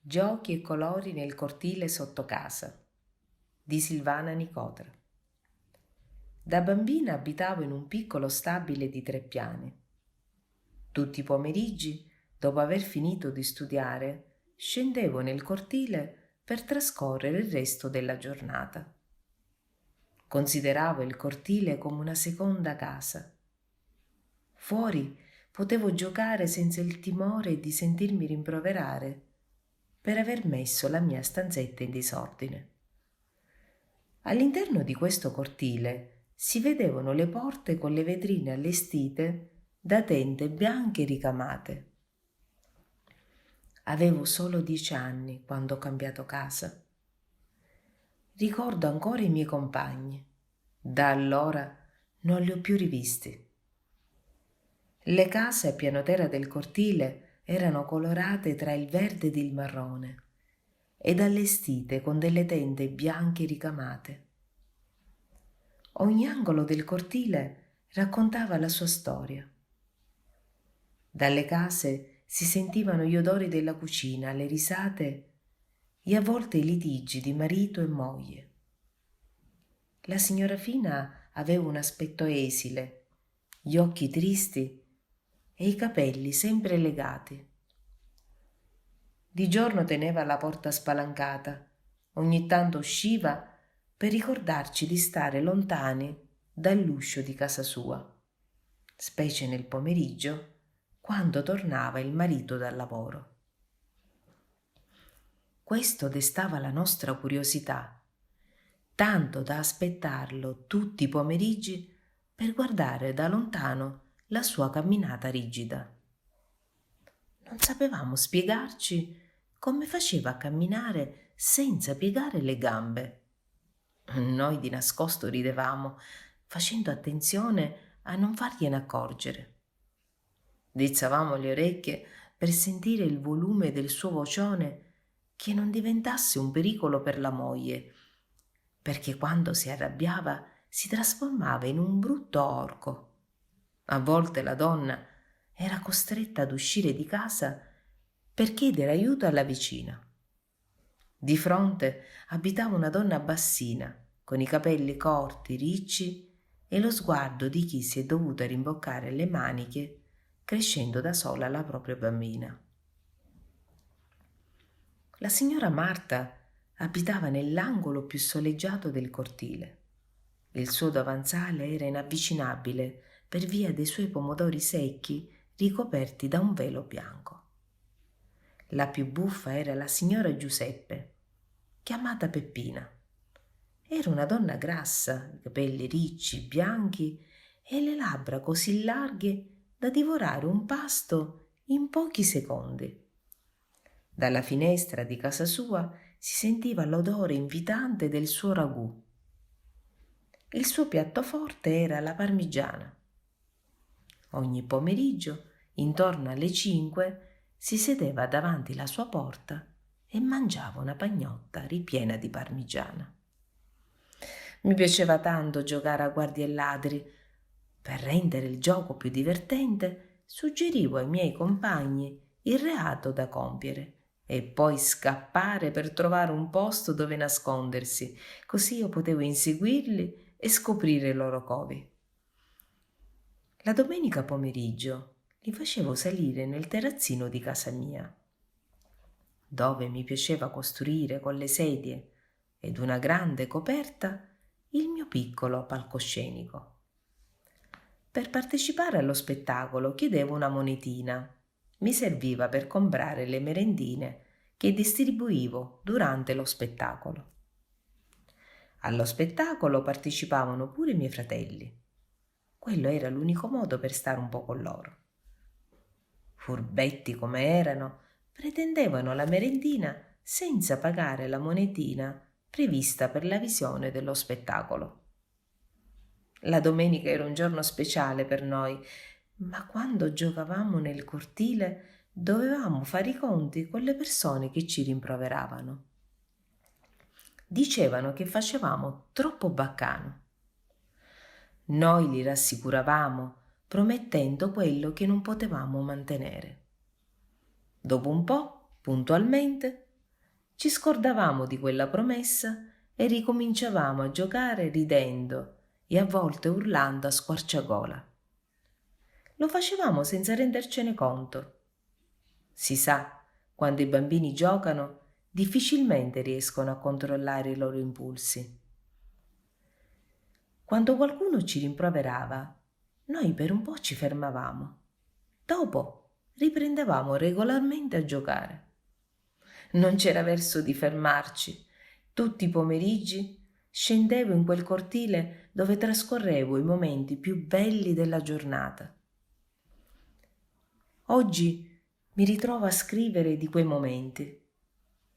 Giochi e colori nel cortile sotto casa di Silvana Nicotra. Da bambina abitavo in un piccolo stabile di 3 piani. Tutti i pomeriggi, dopo aver finito di studiare, scendevo nel cortile per trascorrere il resto della giornata. Consideravo il cortile come una seconda casa. Fuori potevo giocare senza il timore di sentirmi rimproverare per aver messo la mia stanzetta in disordine. All'interno di questo cortile si vedevano le porte con le vetrine allestite da tende bianche ricamate. Avevo solo 10 anni quando ho cambiato casa. Ricordo ancora i miei compagni. Da allora non li ho più rivisti. Le case a piano terra del cortile erano colorate tra il verde ed il marrone ed allestite con delle tende bianche ricamate. Ogni angolo del cortile raccontava la sua storia. Dalle case si sentivano gli odori della cucina, le risate e a volte i litigi di marito e moglie. La signora Fina aveva un aspetto esile, gli occhi tristi e i capelli sempre legati. Di giorno teneva la porta spalancata, ogni tanto usciva per ricordarci di stare lontani dall'uscio di casa sua, specie nel pomeriggio, quando tornava il marito dal lavoro. Questo destava la nostra curiosità, tanto da aspettarlo tutti i pomeriggi per guardare da lontano la sua camminata rigida. Non sapevamo spiegarci come faceva a camminare senza piegare le gambe. Noi di nascosto ridevamo, facendo attenzione a non fargliene accorgere. Drizzavamo le orecchie per sentire il volume del suo vocione, che non diventasse un pericolo per la moglie, perché quando si arrabbiava si trasformava in un brutto orco. A volte la donna era costretta ad uscire di casa per chiedere aiuto alla vicina. Di fronte abitava una donna bassina, con i capelli corti, ricci e lo sguardo di chi si è dovuta rimboccare le maniche crescendo da sola la propria bambina. La signora Marta abitava nell'angolo più soleggiato del cortile. Il suo davanzale era inavvicinabile per via dei suoi pomodori secchi ricoperti da un velo bianco. La più buffa era la signora Giuseppe, chiamata Peppina. Era una donna grassa, i capelli ricci, bianchi e le labbra così larghe da divorare un pasto in pochi secondi. Dalla finestra di casa sua si sentiva l'odore invitante del suo ragù. Il suo piatto forte era la parmigiana. Ogni pomeriggio, intorno alle 5, si sedeva davanti la sua porta e mangiava una pagnotta ripiena di parmigiana. Mi piaceva tanto giocare a guardie e ladri. Per rendere il gioco più divertente, suggerivo ai miei compagni il reato da compiere e poi scappare per trovare un posto dove nascondersi, così io potevo inseguirli e scoprire i loro covi. La domenica pomeriggio li facevo salire nel terrazzino di casa mia, dove mi piaceva costruire con le sedie ed una grande coperta il mio piccolo palcoscenico. Per partecipare allo spettacolo chiedevo una monetina. Mi serviva per comprare le merendine che distribuivo durante lo spettacolo. Allo spettacolo partecipavano pure i miei fratelli. Quello era l'unico modo per stare un po' con loro. Furbetti come erano, pretendevano la merendina senza pagare la monetina prevista per la visione dello spettacolo. La domenica era un giorno speciale per noi, ma quando giocavamo nel cortile dovevamo fare i conti con le persone che ci rimproveravano. Dicevano che facevamo troppo baccano. Noi li rassicuravamo, promettendo quello che non potevamo mantenere. Dopo un po', puntualmente, ci scordavamo di quella promessa e ricominciavamo a giocare ridendo e a volte urlando a squarciagola. Lo facevamo senza rendercene conto. Si sa, quando i bambini giocano, difficilmente riescono a controllare i loro impulsi. Quando qualcuno ci rimproverava, noi per un po' ci fermavamo. Dopo riprendevamo regolarmente a giocare. Non c'era verso di fermarci. Tutti i pomeriggi scendevo in quel cortile dove trascorrevo i momenti più belli della giornata. Oggi mi ritrovo a scrivere di quei momenti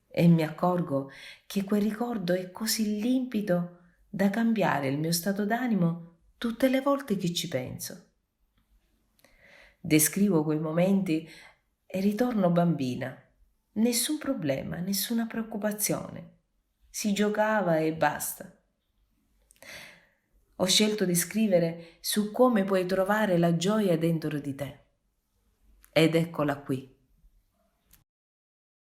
e mi accorgo che quel ricordo è così limpido da cambiare il mio stato d'animo tutte le volte che ci penso. Descrivo quei momenti e ritorno bambina. Nessun problema, nessuna preoccupazione. Si giocava e basta. Ho scelto di scrivere su come puoi trovare la gioia dentro di te. Ed eccola qui.